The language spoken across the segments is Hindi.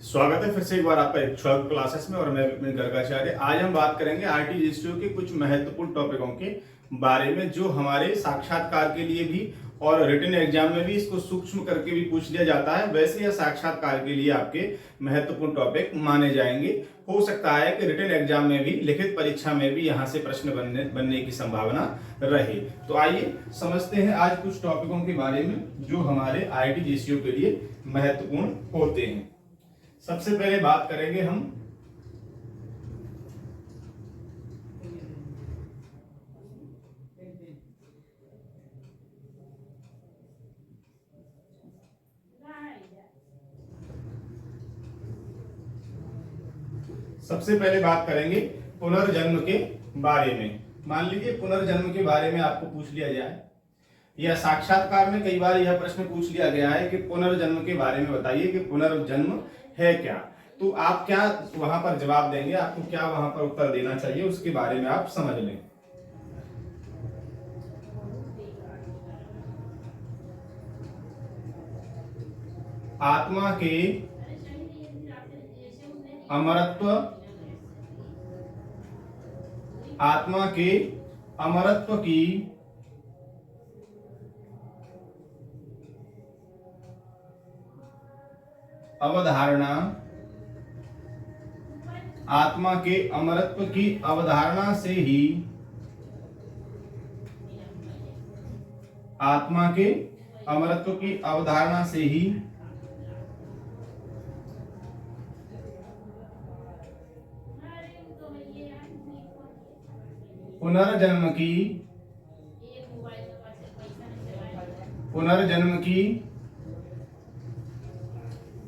स्वागत है फिर से एक बार आपका एक 12 क्लासेस में और मैं विपिन गर्गाचार्य। आज हम बात करेंगे आरटीजीएसटीओ के कुछ महत्वपूर्ण टॉपिकों के बारे में जो हमारे साक्षात्कार के लिए भी और रिटन एग्जाम में भी इसको सूक्ष्म करके भी पूछ लिया जाता है। वैसे यह साक्षात्कार के लिए आपके महत्वपूर्ण टॉपिक माने जाएंगे। हो सकता है कि रिटन एग्जाम में भी, लिखित परीक्षा में भी यहाँ से प्रश्न बनने की संभावना रहे। तो आइए समझते हैं आज कुछ टॉपिकों के बारे में जो हमारे आरटीजीएसटीओ के लिए महत्वपूर्ण होते हैं। सबसे पहले बात करेंगे हम पुनर्जन्म के बारे में। मान लीजिए पुनर्जन्म के बारे में आपको पूछ लिया जाए या साक्षात्कार में कई बार यह प्रश्न पूछ लिया गया है कि पुनर्जन्म के बारे में बताइए कि पुनर्जन्म है क्या। तो आप क्या वहां पर जवाब देंगे, आपको क्या वहां पर उत्तर देना चाहिए, उसके बारे में आप समझ लें। आत्मा के अमरत्व, आत्मा के अमरत्व की अवधारणा, आत्मा के अमरत्व की अवधारणा से ही, आत्मा के अमरत्व की अवधारणा से ही पुनर्जन्म की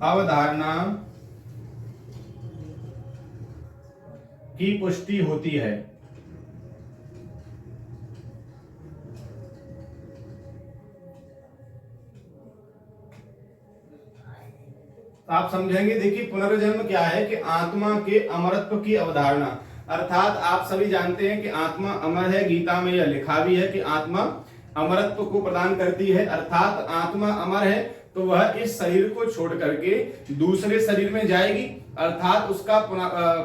अवधारणा की पुष्टि होती है। आप समझेंगे, देखिए पुनर्जन्म क्या है कि आत्मा के अमरत्व की अवधारणा, अर्थात आप सभी जानते हैं कि आत्मा अमर है। गीता में यह लिखा भी है कि आत्मा अमरत्व को प्रदान करती है। अर्थात आत्मा अमर है तो वह इस शरीर को छोड़ करके दूसरे शरीर में जाएगी, अर्थात उसका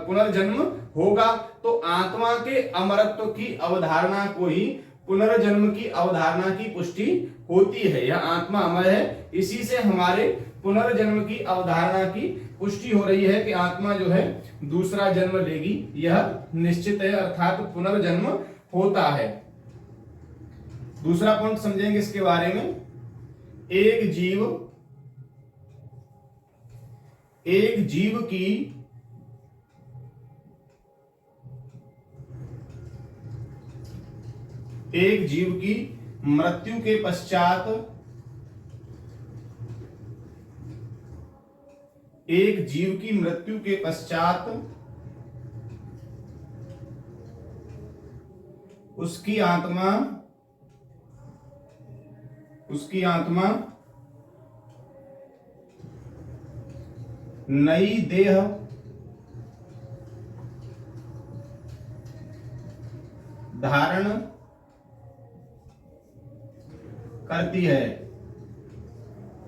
पुनर्जन्म होगा। तो आत्मा के अमरत्व की अवधारणा को ही पुनर्जन्म की अवधारणा की पुष्टि होती है। यह आत्मा अमर है, इसी से हमारे पुनर्जन्म की अवधारणा की पुष्टि हो रही है कि आत्मा जो है दूसरा जन्म लेगी, यह निश्चित है, अर्थात पुनर्जन्म होता है। दूसरा पॉइंट समझेंगे इसके बारे में। एक जीव की मृत्यु के पश्चात, एक जीव की मृत्यु के पश्चात उसकी आत्मा नई देह धारण करती है,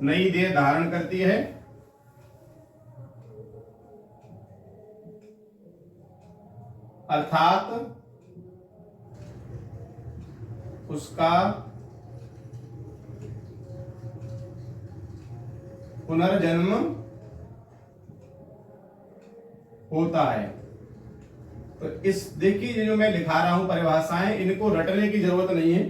नई देह धारण करती है। अर्थात उसका पुनर्जन्म होता है। तो इस देखिए जो मैं लिखा रहा हूं परिभाषाएं, इनको रटने की जरूरत नहीं है।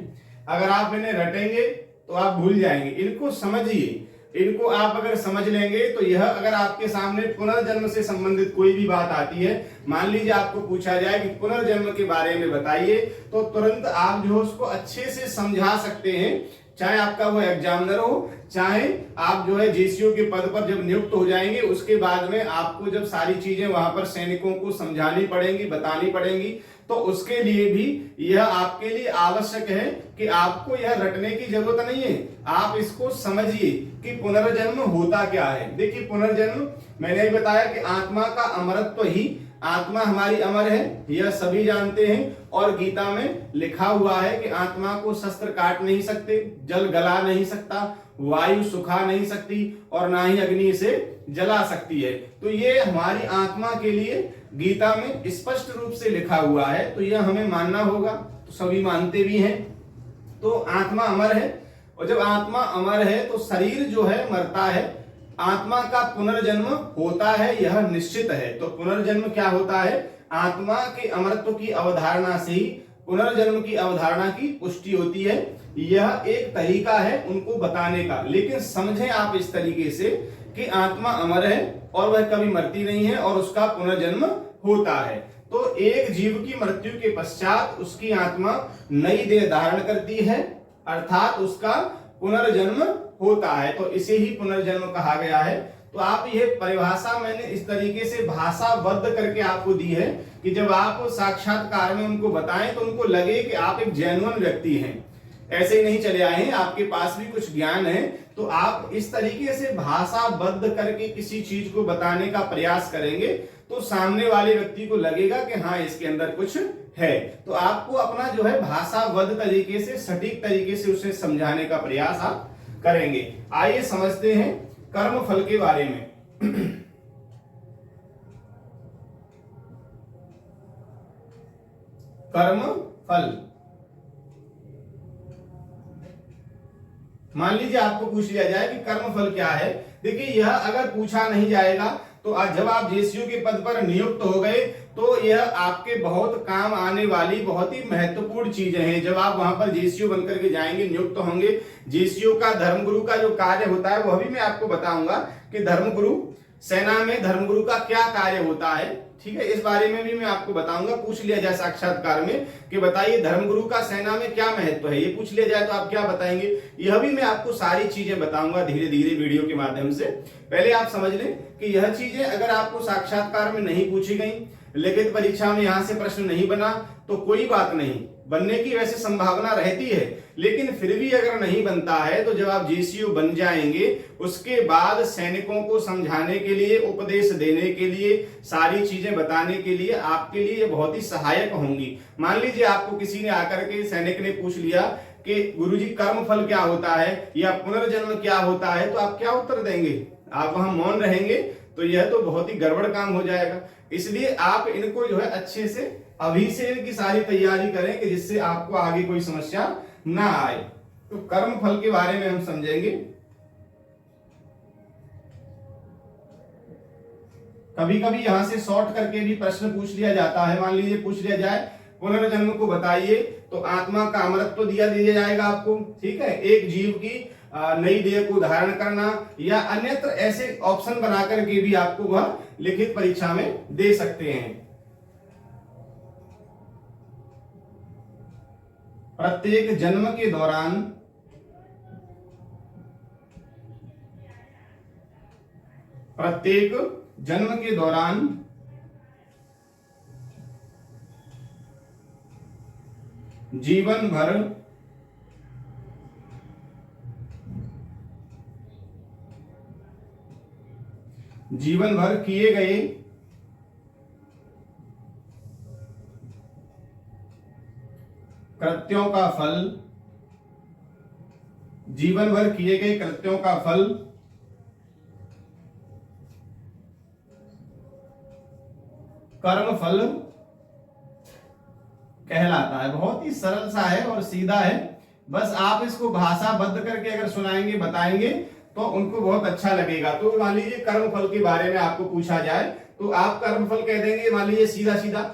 अगर आप इन्हें रटेंगे तो आप भूल जाएंगे। इनको समझिए, इनको आप अगर समझ लेंगे तो यह अगर आपके सामने पुनर्जन्म से संबंधित कोई भी बात आती है, मान लीजिए आपको पूछा जाए कि पुनर्जन्म के बारे में बताइए, तो तुरंत आप जो उसको अच्छे से समझा सकते हैं। चाहे आपका वो एग्जामिनर हो, चाहे आप जो है जेसीओ के पद पर जब नियुक्त हो जाएंगे, उसके बाद में आपको जब सारी चीजें वहां पर सैनिकों को समझानी पड़ेंगी, बतानी पड़ेंगी, तो उसके लिए भी यह आपके लिए आवश्यक है कि आपको यह रटने की जरूरत नहीं है। आप इसको समझिए कि पुनर्जन्म होता क्या है। देखिए पुनर्जन्म मैंने ही बताया कि आत्मा का अमरत्व ही, आत्मा हमारी अमर है, यह सभी जानते हैं। और गीता में लिखा हुआ है कि आत्मा को शस्त्र काट नहीं सकते, जल गला नहीं सकता, वायु सुखा नहीं सकती और ना ही अग्नि इसे जला सकती है। तो ये हमारी आत्मा के लिए गीता में स्पष्ट रूप से लिखा हुआ है, तो यह हमें मानना होगा। तो सभी मानते भी हैं। तो आत्मा अमर है, और जब आत्मा अमर है तो शरीर जो है मरता है, आत्मा का पुनर्जन्म होता है, यह निश्चित है। तो पुनर्जन्म क्या होता है? आत्मा के अमरत्व की अवधारणा से ही पुनर्जन्म की अवधारणा की पुष्टि होती है। यह एक तरीका है उनको बताने का, लेकिन समझें आप इस तरीके से कि आत्मा अमर है और वह कभी मरती नहीं है और उसका पुनर्जन्म होता है। तो एक जीव की मृत्यु के पश्चात उसकी आत्मा नई देह धारण करती है, अर्थात उसका पुनर्जन्म होता है। तो इसे ही पुनर्जन्म कहा गया है। तो आप ये परिभाषा मैंने इस तरीके से भाषाबद्ध करके आपको दी है कि जब आप साक्षात्कार में उनको बताएं तो उनको लगे कि आप एक जेन्युइन व्यक्ति हैं, ऐसे ही नहीं चले आए हैं, आपके पास भी कुछ ज्ञान है। तो आप इस तरीके से भाषाबद्ध करके किसी चीज को बताने का प्रयास करेंगे तो सामने वाले व्यक्ति को लगेगा कि हाँ इसके अंदर कुछ है। तो आपको अपना जो है भाषाबद्ध तरीके से, सटीक तरीके से उसे समझाने का प्रयास आप करेंगे। आइए समझते हैं कर्म फल के बारे में। कर्म फल, मान लीजिए आपको पूछ लिया जाए कि कर्म फल क्या है। देखिए यह अगर पूछा नहीं जाएगा तो आज जब आप जेसीयू के पद पर नियुक्त हो गए तो यह आपके बहुत काम आने वाली बहुत ही महत्वपूर्ण चीजें हैं। जब आप वहां पर जेसीयू बनकर के जाएंगे, नियुक्त होंगे, जेसीयू का धर्मगुरु का जो कार्य होता है वह भी मैं आपको बताऊंगा कि धर्मगुरु, सेना में धर्मगुरु का क्या कार्य होता है। ठीक है, इस बारे में भी मैं आपको बताऊंगा। पूछ लिया जाए साक्षात्कार में कि बताइए धर्मगुरु का सेना में क्या महत्व है, ये पूछ लिया जाए तो आप क्या बताएंगे? यह भी मैं आपको सारी चीजें बताऊंगा धीरे धीरे वीडियो के माध्यम से। पहले आप समझ लें कि यह चीजें अगर आपको साक्षात्कार में नहीं पूछी गई, लिखित परीक्षा में यहां से प्रश्न नहीं बना तो कोई बात नहीं, बनने की वैसे संभावना रहती है, लेकिन फिर भी अगर नहीं बनता है तो जब आप जेसीयू बन जाएंगे उसके बाद सैनिकों को समझाने के लिए, उपदेश देने के लिए, सारी चीजें बताने के लिए आपके लिए बहुत ही सहायक होंगी। मान लीजिए आपको किसी ने आकर के, सैनिक ने पूछ लिया कि गुरुजी कर्म फल क्या होता है या पुनर्जन्म क्या होता है, तो आप क्या उत्तर देंगे? आप वहां मौन रहेंगे तो यह तो बहुत ही गड़बड़ काम हो जाएगा। इसलिए आप इनको जो है अच्छे से अभी से इनकी सारी तैयारी करें कि जिससे आपको आगे कोई समस्या ना आए। तो कर्म फल के बारे में हम समझेंगे। कभी कभी यहां से शॉर्ट करके भी प्रश्न पूछ लिया जाता है। मान लीजिए पूछ लिया जाए पुनर्जन्म को बताइए, तो आत्मा का अमरत्व दिया जाएगा आपको। ठीक है, एक जीव की नई देह को धारण करना या अन्यत्र ऐसे ऑप्शन बना करके भी आपको वह लिखित परीक्षा में दे सकते हैं। प्रत्येक जन्म के दौरान जीवन भर किए गए कृत्यों का फल, जीवन भर किए गए कृत्यों का फल कर्म फल कहलाता है। बहुत ही सरल सा है और सीधा है, बस आप इसको भाषाबद्ध करके अगर सुनाएंगे, बताएंगे तो उनको बहुत अच्छा लगेगा। तो मान लीजिए कर्म फल के बारे में आपको पूछा जाए तो आप कर्म फल कह देंगे, मान लीजिए सीधा सीधा।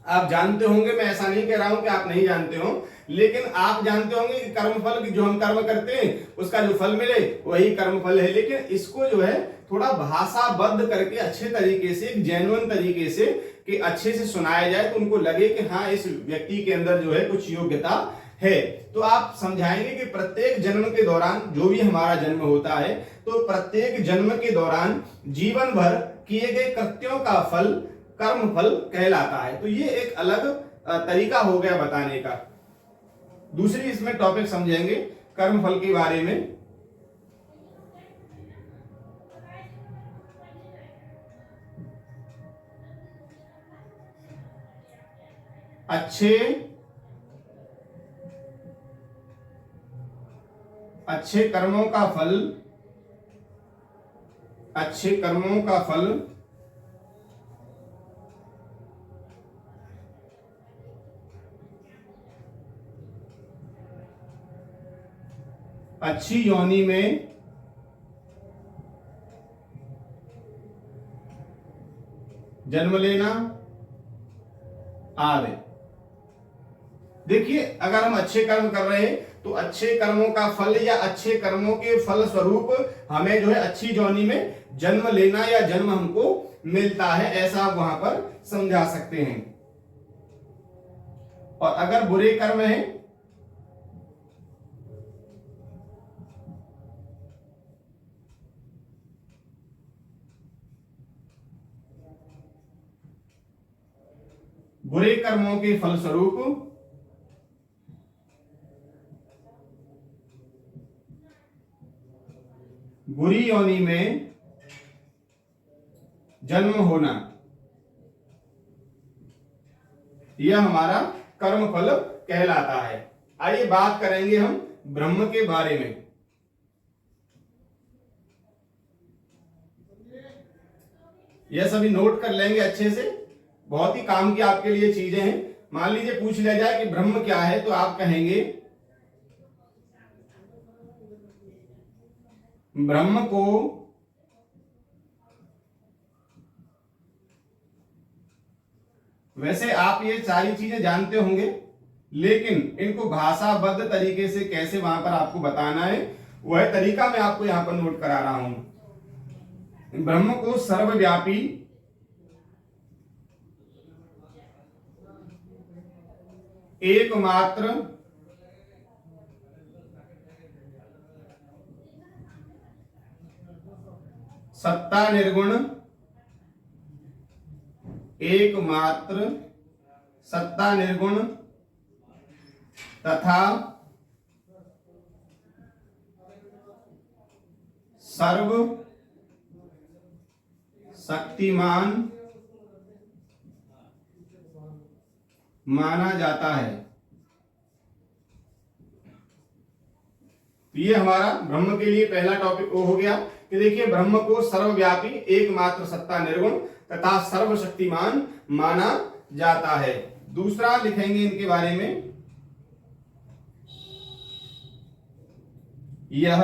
आप जानते होंगे, मैं ऐसा नहीं कह रहा हूं कि आप नहीं जानते हो, लेकिन आप जानते होंगे कि कर्म फल जो हम कर्म करते हैं उसका जो फल मिले वही कर्म फल है। लेकिन इसको जो है थोड़ा भाषाबद्ध करके अच्छे तरीके से, एक जेन्युइन तरीके से कि अच्छे से सुनाया जाए तो उनको लगे कि हाँ इस व्यक्ति के अंदर जो है कुछ योग्यता है। तो आप समझाएंगे कि प्रत्येक जन्म के दौरान, जो भी हमारा जन्म होता है, तो प्रत्येक जन्म के दौरान जीवन भर किए गए कृत्यों का फल कर्म फल कहलाता है। तो ये एक अलग तरीका हो गया बताने का। दूसरी इसमें टॉपिक समझेंगे कर्म फल के बारे में। अच्छे कर्मों का फल, अच्छे कर्मों का फल अच्छी योनि में जन्म लेना आदि। देखिए, अगर हम अच्छे कर्म कर रहे हैं तो अच्छे कर्मों का फल या अच्छे कर्मों के फल स्वरूप हमें जो है अच्छी योनि में जन्म लेना या जन्म हमको मिलता है, ऐसा आप वहां पर समझा सकते हैं। और अगर बुरे कर्म हैं, बुरे कर्मों के फलस्वरूप बुरी योनि में जन्म होना, यह हमारा कर्म फल कहलाता है। आइए बात करेंगे हम ब्रह्म के बारे में। यह सभी नोट कर लेंगे अच्छे से, बहुत ही काम की आपके लिए चीजें हैं। मान लीजिए पूछ लिया जाए कि ब्रह्म क्या है, तो आप कहेंगे ब्रह्म को वैसे आप ये सारी चीजें जानते होंगे, लेकिन इनको भाषाबद्ध तरीके से कैसे वहां पर आपको बताना है, वह तरीका मैं आपको यहां पर नोट करा रहा हूं। ब्रह्म को सर्वव्यापी, एकमात्र, सत्ता निर्गुण, एकमात्र सत्ता निर्गुण तथा सर्व शक्तिमान माना जाता है। ये हमारा ब्रह्म के लिए पहला टॉपिक वो हो गया कि देखिए, ब्रह्म को सर्वव्यापी, एकमात्र सत्ता निर्गुण तथा सर्वशक्तिमान माना जाता है। दूसरा लिखेंगे इनके बारे में, यह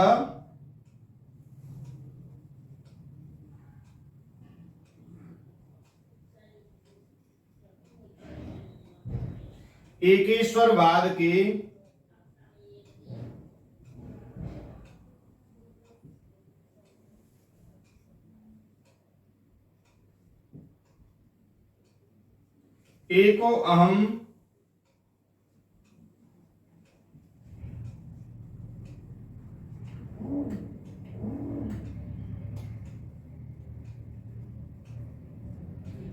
एकेश्वरवाद के एको अहम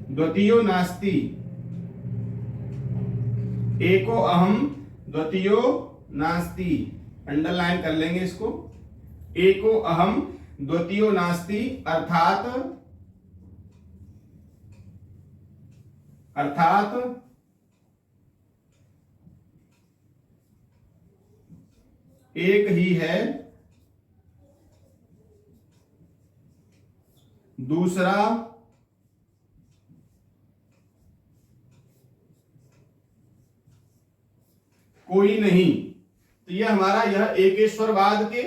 द्वितीयो नास्ति, एको अहम द्वितीयो नास्ति, अंडरलाइन कर लेंगे इसको। एको अहम द्वितीयो नास्ति अर्थात एक ही है, दूसरा कोई नहीं। तो यह हमारा यह एकेश्वरवाद के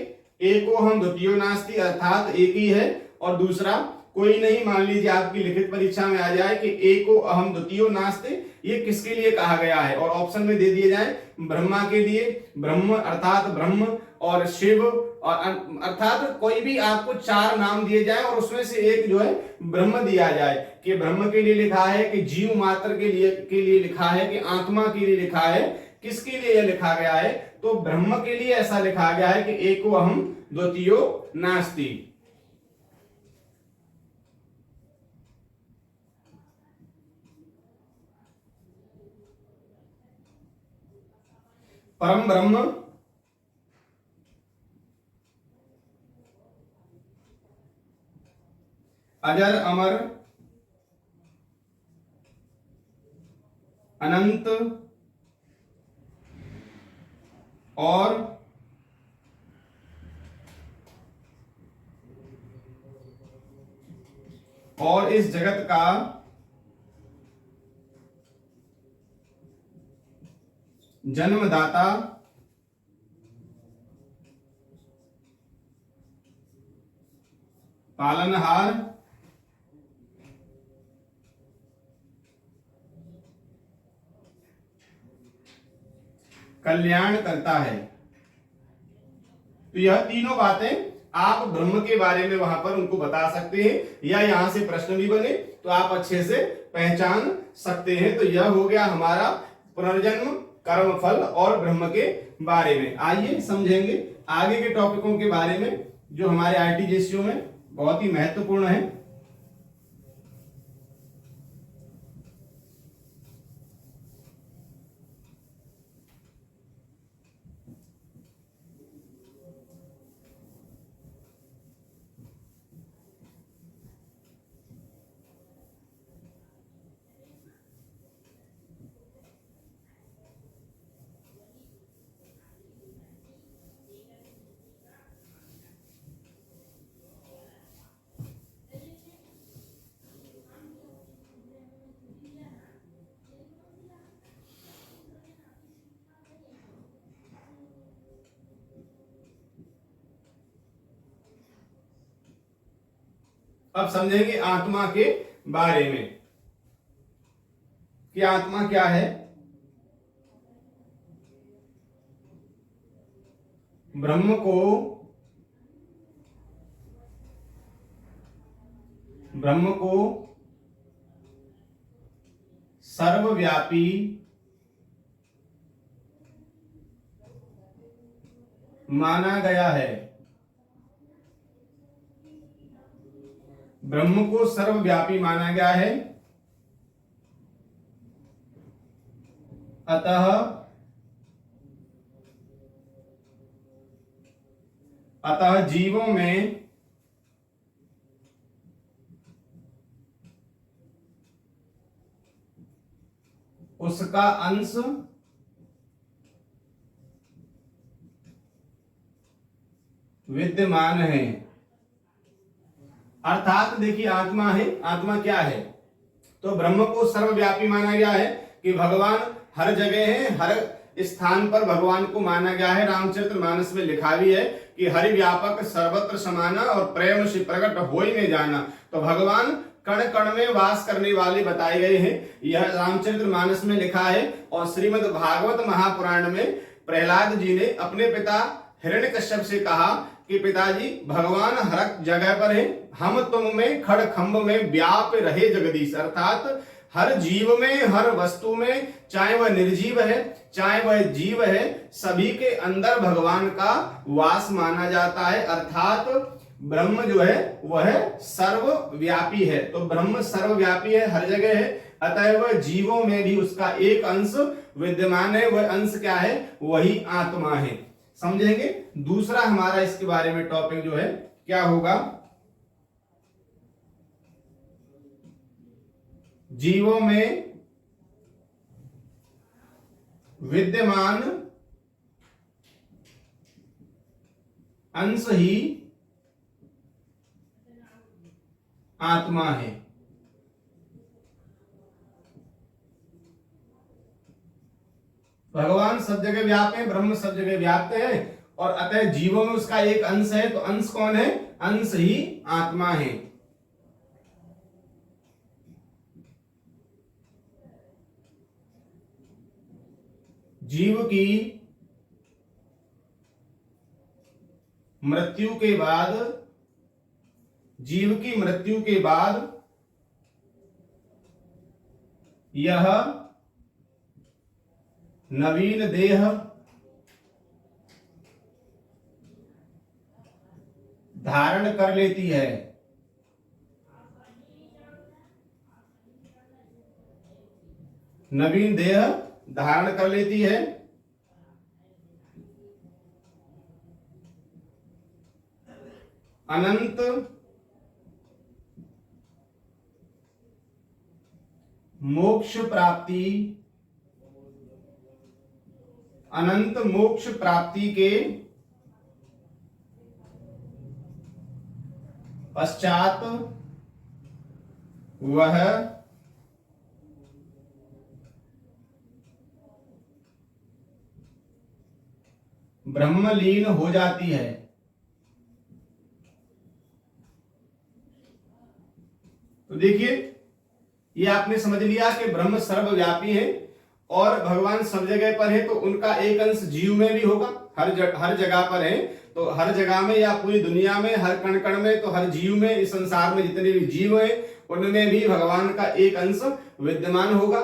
एको हम द्वितीयो नास्ति अर्थात एक ही है और दूसरा कोई नहीं। मान लीजिए आपकी लिखित परीक्षा में आ जाए कि एको अहम द्वितीयो नास्ति, ये किसके लिए कहा गया है, और ऑप्शन में दे दिए जाए ब्रह्मा के लिए, ब्रह्म अर्थात ब्रह्म और शिव और अर्थात कोई भी आपको चार नाम दिए जाए और उसमें से एक जो है ब्रह्म दिया जाए, कि ब्रह्म के लिए लिखा है, कि जीव मात्र के लिए लिखा है, कि आत्मा के लिए लिखा है, किसके लिए यह लिखा गया है, तो ब्रह्म के लिए ऐसा लिखा गया है कि एको अहम द्वितीयो नास्ति। परम ब्रह्म अजर अमर अनंत और और इस जगत का जन्मदाता पालनहार कल्याण करता है। तो यह तीनों बातें आप ब्रह्म के बारे में वहां पर उनको बता सकते हैं, या यहां से प्रश्न भी बने तो आप अच्छे से पहचान सकते हैं। तो यह हो गया हमारा पुनर्जन्म, कर्म फल और ब्रह्म के बारे में। आइए समझेंगे आगे के टॉपिकों के बारे में जो हमारे आरटीजीएसयू में बहुत ही महत्वपूर्ण है। अब समझेंगे आत्मा के बारे में कि आत्मा क्या है। ब्रह्म को सर्वव्यापी माना गया है। ब्रह्म को सर्वव्यापी माना गया है, अतः जीवों में उसका अंश विद्यमान है। अर्थात देखिए आत्मा है, आत्मा क्या है, तो ब्रह्म को सर्वव्यापी माना गया है कि भगवान हर जगह है, हर स्थान पर भगवान को माना गया है। रामचरितमानस में लिखा भी है कि हरि व्यापक सर्वत्र समाना और प्रेम से प्रकट होई में जाना। तो भगवान कण कण में वास करने वाले बताए गए हैं, यह रामचरितमानस में लिखा है। और श्रीमद् भागवत महापुराण में प्रहलाद जी ने अपने पिता हिरण्यकश्यप से कहा कि पिताजी भगवान हर जगह पर है, हम तुम में खड़ खंभ में व्याप रहे जगदीश। अर्थात हर जीव में, हर वस्तु में, चाहे वह निर्जीव है चाहे वह जीव है, सभी के अंदर भगवान का वास माना जाता है। अर्थात ब्रह्म जो है वह सर्वव्यापी है। तो ब्रह्म सर्वव्यापी है, हर जगह है, अतएव जीवों में भी उसका एक अंश विद्यमान है। वह अंश क्या है, वही आत्मा है। समझेंगे। दूसरा हमारा इसके बारे में टॉपिक जो है क्या होगा, जीवों में विद्यमान अंश ही आत्मा है। भगवान सब जगह व्याप्त है, ब्रह्म सब जगह व्याप्त है, और अतः जीवों में उसका एक अंश है। तो अंश कौन है, अंश ही आत्मा है। जीव की मृत्यु के बाद, जीव की मृत्यु के बाद यह नवीन देह धारण कर लेती है। नवीन देह धारण कर लेती है। अनंत मोक्ष प्राप्ति, अनंत मोक्ष प्राप्ति के पश्चात वह ब्रह्मलीन हो जाती है। तो देखिए, ये आपने समझ लिया कि ब्रह्म सर्वव्यापी है और भगवान सब जगह पर है, तो उनका एक अंश जीव में भी होगा। हर जगह पर है, तो हर जगह में या पूरी दुनिया में हर कण कण में, तो हर जीव में, इस संसार में जितने भी जीव हैं उनमें भी भगवान का एक अंश विद्यमान होगा।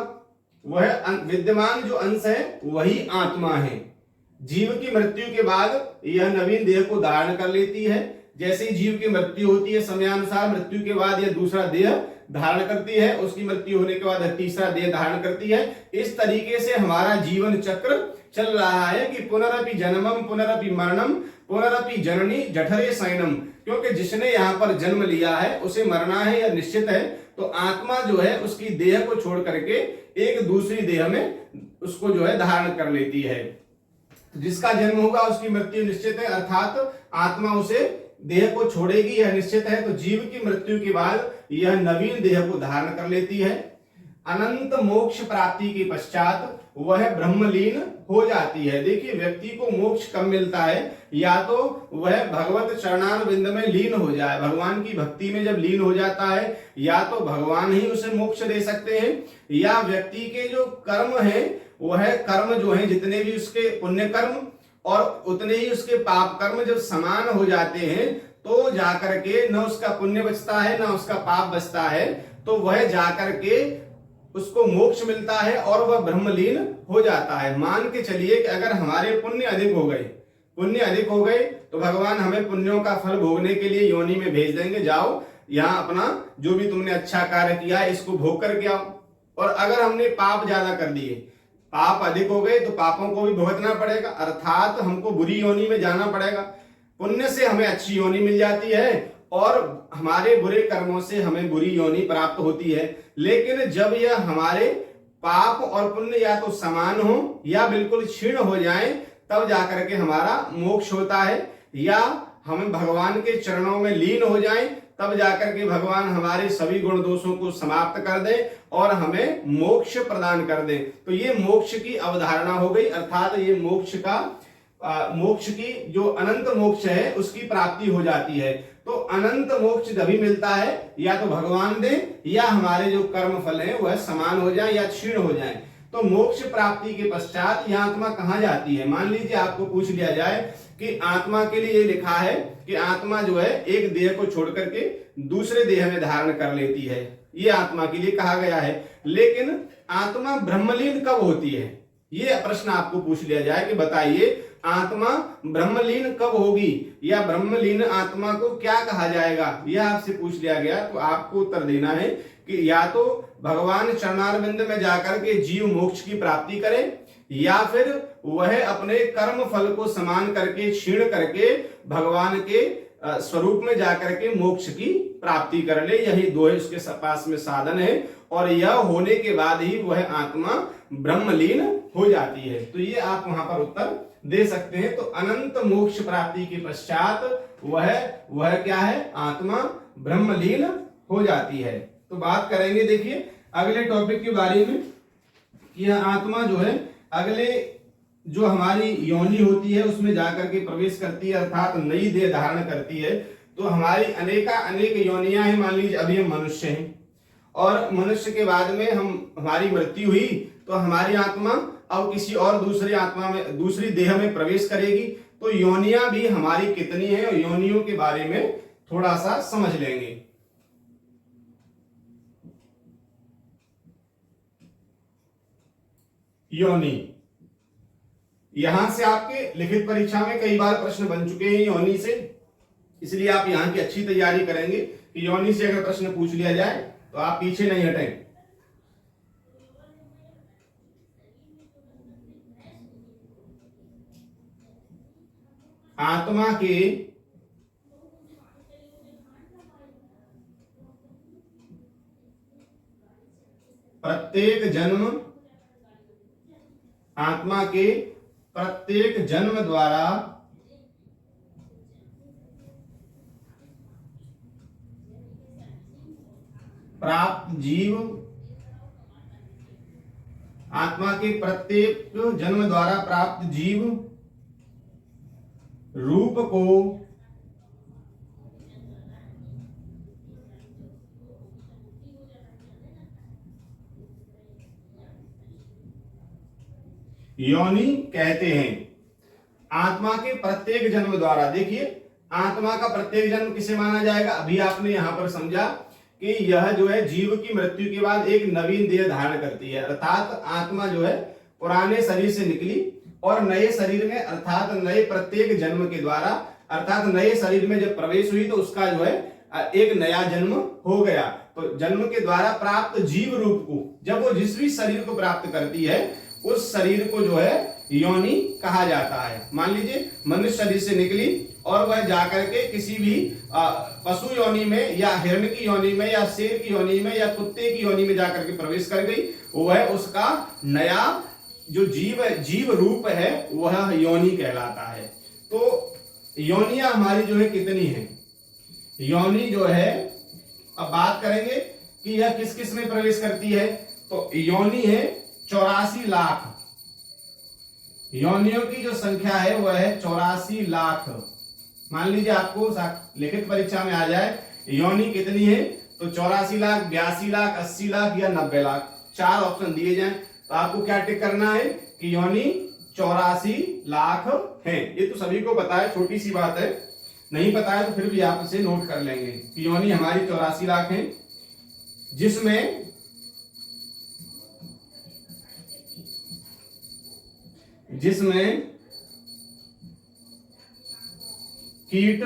वह विद्यमान जो अंश है वही आत्मा है। जीव की मृत्यु के बाद यह नवीन देह को धारण कर लेती है। जैसे ही जीव की मृत्यु होती है, समयानुसार मृत्यु के बाद यह दूसरा देह धारण करती है, उसकी मृत्यु होने के बाद तीसरा देह धारण करती है। इस तरीके से हमारा जीवन चक्र चल रहा है कि पुनरपि जन्मम पुनरपि मरणम पुनरपि जननी जठरे शयनम। क्योंकि जिसने यहाँ पर जन्म लिया है उसे मरना है, यह निश्चित है। तो आत्मा जो है उसकी देह को छोड़ करके एक दूसरी देह में उसको जो है धारण कर लेती है। तो जिसका जन्म होगा उसकी मृत्यु निश्चित है, अर्थात आत्मा उसे देह को छोड़ेगी, यह निश्चित है। तो जीव की मृत्यु के बाद यह नवीन देह को धारण कर लेती है। अनंत मोक्ष प्राप्ति के पश्चात वह ब्रह्मलीन हो जाती है। देखिए, व्यक्ति को मोक्ष कब मिलता है? या तो वह भगवत चरणारविंद में लीन हो जाए, भगवान की भक्ति में जब लीन हो जाता है, या तो भगवान ही उसे मोक्ष दे सकते हैं, या व्यक्ति के जो कर्म है वह कर्म जो है जितने भी उसके पुण्य कर्म और उतने ही उसके पाप कर्म जब समान हो जाते हैं, तो जाकर के न उसका पुण्य बचता है न उसका पाप बचता है, तो वह जाकर के उसको मोक्ष मिलता है और वह ब्रह्मलीन हो जाता है। मान के चलिए कि अगर हमारे पुण्य अधिक हो गए तो भगवान हमें पुण्यों का फल भोगने के लिए योनि में भेज देंगे, जाओ यहाँ अपना जो भी तुमने अच्छा कार्य किया है इसको भोग करके आओ। और अगर हमने पाप ज्यादा कर दिए, पाप अधिक हो गए, तो पापों को भी भुगतना पड़ेगा, अर्थात हमको बुरी योनि में जाना पड़ेगा। पुण्य से हमें अच्छी योनि मिल जाती है और हमारे बुरे कर्मों से हमें बुरी योनि प्राप्त होती है। लेकिन जब यह हमारे पाप और पुण्य या तो समान हो या बिल्कुल क्षीण हो जाए, तब जाकर के हमारा मोक्ष होता है। या हम भगवान के चरणों में लीन हो जाएं, तब जाकर के भगवान हमारे सभी गुण दोषों को समाप्त कर दे और हमें मोक्ष प्रदान कर दे। तो ये मोक्ष की अवधारणा हो गई, अर्थात ये मोक्ष की जो अनंत मोक्ष है उसकी प्राप्ति हो जाती है। तो अनंत मोक्ष तभी मिलता है या तो भगवान दे या हमारे जो कर्म फल है वह समान हो जाए या क्षीण हो जाए। तो मोक्ष प्राप्ति के पश्चात यह आत्मा कहाँ जाती है? मान लीजिए आपको पूछ लिया जाए कि आत्मा के लिए लिखा है कि आत्मा जो है एक देह को छोड़ करके दूसरे देह में धारण कर लेती है, ये आत्मा के लिए कहा गया है। लेकिन आत्मा ब्रह्मलीन कब होती है? ये प्रश्न आपको पूछ लिया जाए कि बताइए आत्मा ब्रह्मलीन कब होगी, या ब्रह्मलीन आत्मा को क्या कहा जाएगा, यह आपसे पूछ लिया गया। तो आपको उत्तर देना है कि या तो भगवान चरणारविंद में जाकर के जीव मोक्ष की प्राप्ति करे, या फिर वह अपने कर्म फल को समान करके क्षीण करके भगवान के स्वरूप में जाकर के मोक्ष की प्राप्ति कर ले। यही दो है उसके पास में साधन है, और यह होने के बाद ही वह आत्मा ब्रह्मलीन हो जाती है। तो ये आप वहां पर उत्तर दे सकते हैं। तो अनंत मोक्ष प्राप्ति के पश्चात वह क्या है? आत्मा ब्रह्मलीन हो जाती है। तो बात करेंगे देखिए अगले टॉपिक के बारे में कि यह आत्मा जो है अगले जो हमारी योनि होती है उसमें जाकर के प्रवेश करती है, अर्थात नई देह धारण करती है। तो हमारी अनेक योनियां हैं। मान लीजिए अभी हम मनुष्य हैं और मनुष्य के बाद में हमारी मृत्यु हुई तो हमारी आत्मा अब किसी और दूसरी देह में प्रवेश करेगी। तो योनियां भी हमारी कितनी है और योनियों के बारे में थोड़ा सा समझ लेंगे। योनि, यहां से आपके लिखित परीक्षा में कई बार प्रश्न बन चुके हैं योनि से, इसलिए आप यहां की अच्छी तैयारी करेंगे कि योनि से अगर प्रश्न पूछ लिया जाए तो आप पीछे नहीं हटें। आत्मा के प्रत्येक जन्म द्वारा प्राप्त जीव, आत्मा के प्रत्येक जन्म द्वारा प्राप्त जीव रूप को योनि कहते हैं। आत्मा के प्रत्येक जन्म द्वारा, देखिए आत्मा का प्रत्येक जन्म किसे माना जाएगा? अभी आपने यहां पर समझा कि यह जो है जीव की मृत्यु के बाद एक नवीन देह धारण करती है, अर्थात आत्मा जो है पुराने शरीर से निकली और नए शरीर में अर्थात नए प्रत्येक जन्म के द्वारा अर्थात नए शरीर में जब प्रवेश हुई तो उसका जो है एक नया जन्म हो गया। तो जन्म के द्वारा प्राप्त जीव रूप को जब वो जिस भी शरीर को प्राप्त करती है उस शरीर को जो है योनि कहा जाता है। मान लीजिए मनुष्य शरीर से निकली और वह जाकर के किसी भी पशु योनि में या हिरण की योनि में या शेर की योनि में या कुत्ते की योनि में जाकर के प्रवेश कर गई, वह उसका नया जो जीव रूप है वह योनि कहलाता है। तो योनियां हमारी जो है कितनी है? योनि जो है, अब बात करेंगे कि यह किस किस में प्रवेश करती है। तो योनि है 84 लाख। योनियों की जो संख्या है वह है 84 लाख। मान लीजिए आपको लिखित परीक्षा में आ जाए योनि कितनी है, तो 84 लाख, 82 लाख, 80 लाख या 90 लाख, 4 ऑप्शन दिए जाएं तो आपको क्या टिक करना है कि योनि 84 लाख है। ये तो सभी को पता है, छोटी सी बात है, नहीं पता है तो फिर भी आप इसे नोट कर लेंगे कि योनि हमारी 84 लाख है, जिसमें कीट,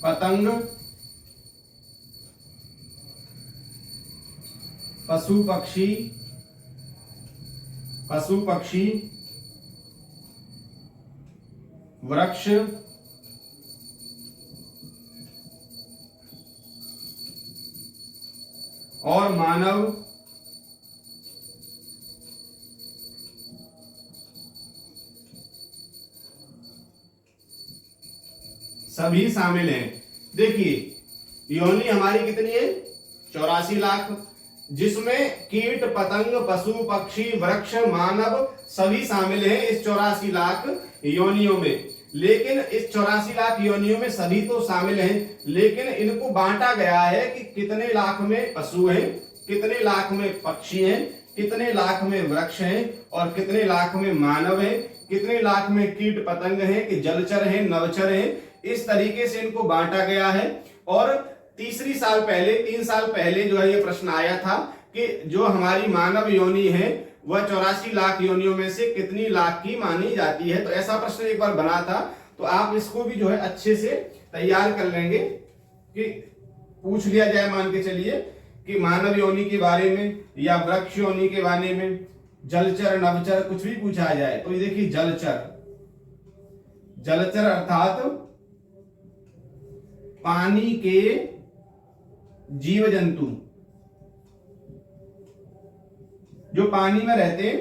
पतंग, पशु पक्षी, वृक्ष, और मानव सभी शामिल हैं। देखिए योनि हमारी कितनी है? 84 लाख, जिसमें कीट, पतंग, पशु पक्षी, वृक्ष, मानव सभी शामिल हैं इस 84 लाख योनियों में। लेकिन इस 84 लाख योनियों में सभी तो शामिल हैं, लेकिन इनको बांटा गया है कि कितने लाख में पशु हैं, कितने लाख में पक्षी हैं, कितने लाख में वृक्ष हैं और कितने लाख में मानव हैं, कितने लाख में कीट पतंग हैं, कि जलचर हैं, नवचर हैं। इस तरीके से इनको बांटा गया है। और 3 साल पहले जो है ये प्रश्न आया था कि जो हमारी मानव योनि है वह 84 लाख योनियों में से कितनी लाख की मानी जाती है। तो ऐसा प्रश्न एक बार बना था, तो आप इसको भी जो है अच्छे से तैयार कर लेंगे कि पूछ लिया जाए, मान के चलिए कि मानव योनि के बारे में या वृक्ष योनि के बारे में, जलचर नवचर कुछ भी पूछा जाए। तो ये देखिए जलचर अर्थात पानी के जीव जंतु जो पानी में रहते हैं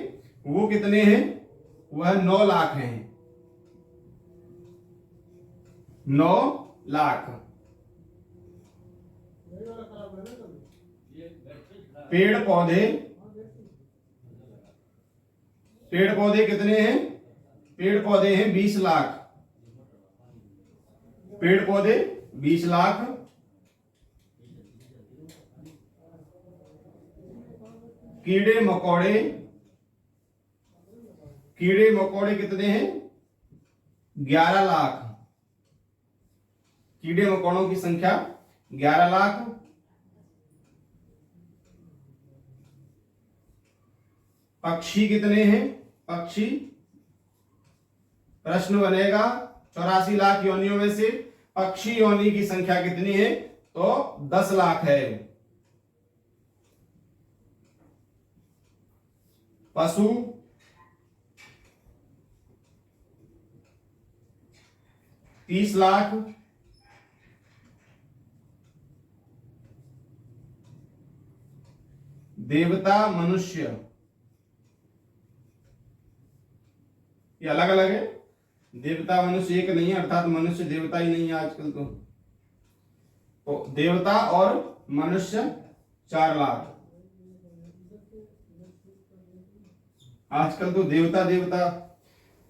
वो कितने हैं? वह 9 लाख हैं, 9 लाख। पेड़ पौधे कितने हैं? पेड़ पौधे हैं 20 लाख, पेड़ पौधे 20 लाख। कीड़े मकोड़े कितने हैं? 11 लाख। कीड़े मकोड़ों की संख्या 11 लाख। पक्षी कितने हैं? पक्षी, प्रश्न बनेगा 84 लाख योनियों में से पक्षी योनि की संख्या कितनी है? तो 10 लाख है। पशु, तीस लाख। देवता मनुष्य, ये अलग अलग है, देवता मनुष्य एक नहीं है, अर्थात मनुष्य देवता ही नहीं है आजकल। तो तो देवता और मनुष्य 4 लाख। आजकल तो देवता देवता,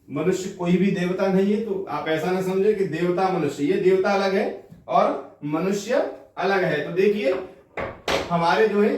मनुष्य कोई भी देवता नहीं है, तो आप ऐसा ना समझे कि देवता मनुष्य, ये देवता अलग है और मनुष्य अलग है। तो देखिए हमारे जो है,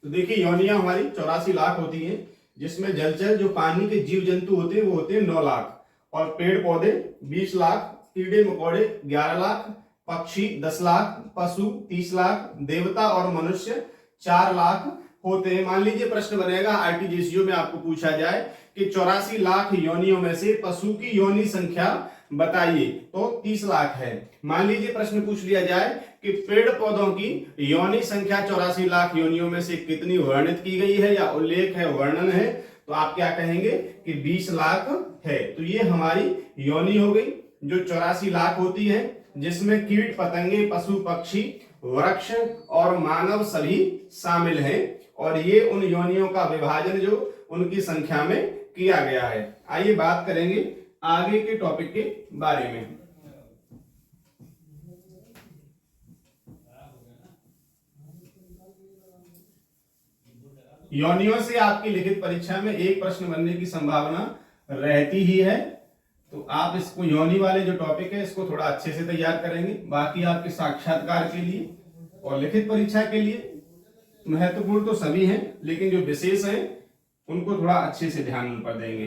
तो देखिए योनियां हमारी 84 लाख होती हैं, जिसमें जलचर जो पानी के जीव जंतु होते हैं वो होते हैं 9 लाख, और पेड़ पौधे 20 लाख, कीड़े मकोड़े 11 लाख, पक्षी 10 लाख, पशु 30 लाख, देवता और मनुष्य 4 लाख होते हैं। मान लीजिए प्रश्न बनेगा आरटीजीएसयू में, आपको पूछा जाए कि 84 लाख योनियों में से पशु की योनि संख्या बताइए, तो 30 लाख है। मान लीजिए प्रश्न पूछ लिया जाए कि पेड़ पौधों की योनि संख्या 84 लाख योनियों में से कितनी वर्णित की गई है या उल्लेख है, वर्णन है, तो आप क्या कहेंगे कि 20 लाख है। तो ये हमारी योनि हो गई जो 84 लाख होती है, जिसमें कीट पतंगे, पशु पक्षी, वृक्ष और मानव सभी शामिल हैं, और ये उन योनियों का विभाजन जो उनकी संख्या में किया गया है। आइए बात करेंगे आगे के टॉपिक के बारे में। योनियों से आपकी लिखित परीक्षा में एक प्रश्न बनने की संभावना रहती ही है, तो आप इसको योनि वाले जो टॉपिक है इसको थोड़ा अच्छे से तैयार करेंगे। बाकी आपके साक्षात्कार के लिए और लिखित परीक्षा के लिए महत्वपूर्ण तो सभी हैं, लेकिन जो विशेष हैं उनको थोड़ा अच्छे से ध्यान उन पर देंगे।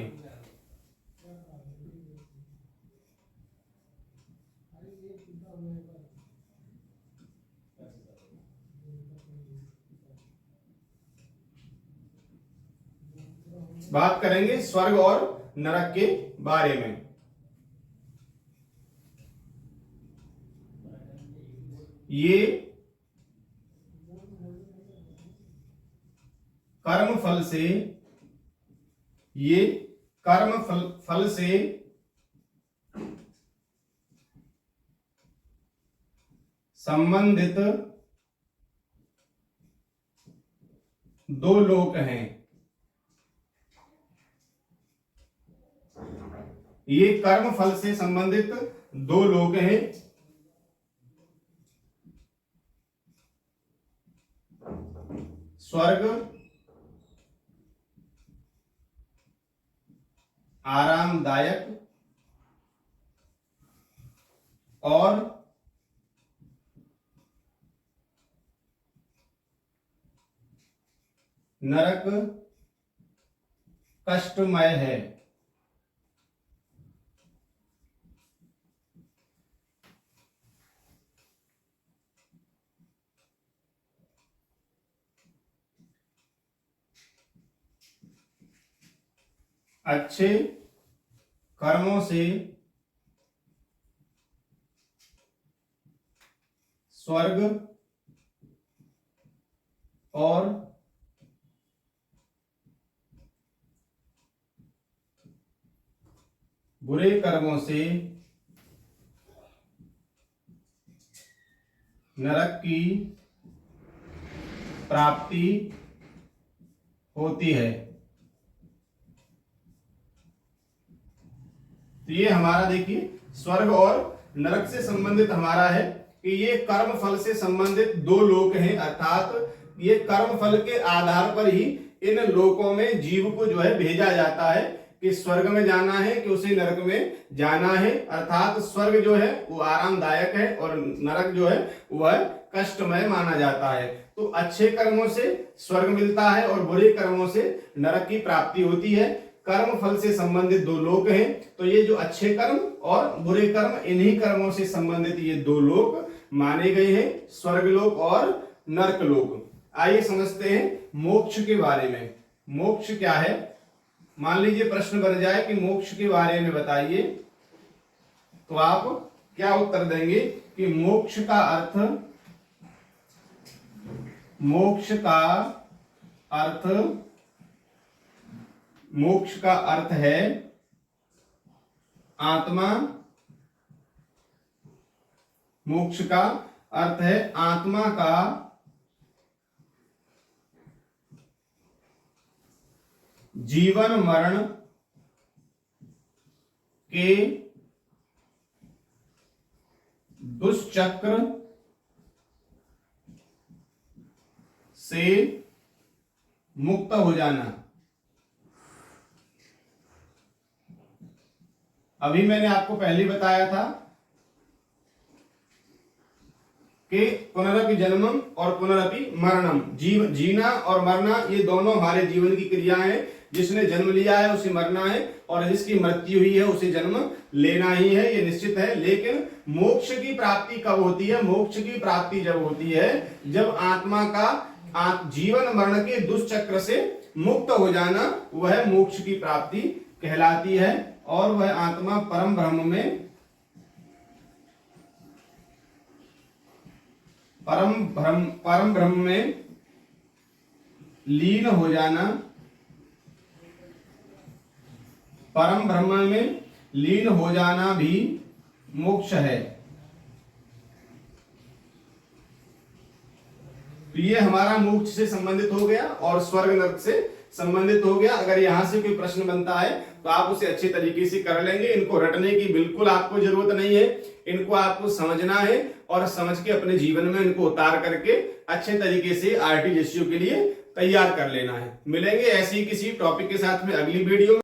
बात करेंगे स्वर्ग और नरक के बारे में। ये कर्म फल से, ये कर्म फल से संबंधित 2 लोक हैं। ये कर्म फल से संबंधित 2 लोक हैं। स्वर्ग आरामदायक और नरक कष्टमय है। अच्छे कर्मों से स्वर्ग और बुरे कर्मों से नरक की प्राप्ति होती है। तो ये हमारा देखिए स्वर्ग और नरक से संबंधित हमारा है कि ये कर्म फल से संबंधित 2 लोक हैं, अर्थात ये कर्म फल के आधार पर ही इन लोकों में जीव को जो है भेजा जाता है कि स्वर्ग में जाना है कि उसे नरक में जाना है। अर्थात स्वर्ग जो है वो आरामदायक है और नरक जो है वह कष्टमय माना जाता है। तो अच्छे कर्मों से स्वर्ग मिलता है और बुरे कर्मों से नरक की प्राप्ति होती है। कर्म फल से संबंधित 2 लोक हैं, तो ये जो अच्छे कर्म और बुरे कर्म, इन्हीं कर्मों से संबंधित ये 2 लोक माने गए हैं, स्वर्गलोक और नरकलोक। आइए समझते हैं मोक्ष के बारे में। मोक्ष क्या है? मान लीजिए प्रश्न बन जाए कि मोक्ष के बारे में बताइए, तो आप क्या उत्तर देंगे कि मोक्ष का अर्थ, मोक्ष का अर्थ, मोक्ष का अर्थ है आत्मा, मोक्ष का अर्थ है आत्मा का जीवन मरण के दुष्चक्र से मुक्त हो जाना। अभी मैंने आपको पहले बताया था कि पुनरपि जन्मम और पुनरपि मरणम, जीना और मरना ये दोनों हमारे जीवन की क्रियाएं हैं। जिसने जन्म लिया है उसे मरना है और जिसकी मृत्यु हुई है उसे जन्म लेना ही है, ये निश्चित है। लेकिन मोक्ष की प्राप्ति कब होती है? मोक्ष की प्राप्ति जब होती है जब आत्मा का जीवन मरण के दुष्चक्र से मुक्त हो जाना, वह मोक्ष की प्राप्ति कहलाती है। और वह आत्मा परम ब्रह्म में परम ब्रह्म में लीन हो जाना, परम ब्रह्म में लीन हो जाना भी मोक्ष है। तो ये हमारा मोक्ष से संबंधित हो गया और स्वर्ग नरक से संबंधित हो गया। अगर यहां से कोई प्रश्न बनता है तो आप उसे अच्छे तरीके से कर लेंगे। इनको रटने की बिल्कुल आपको जरूरत नहीं है, इनको आपको समझना है और समझ के अपने जीवन में इनको उतार करके अच्छे तरीके से आरटीजीएसयू के लिए तैयार कर लेना है। मिलेंगे ऐसी किसी टॉपिक के साथ में अगली वीडियो में।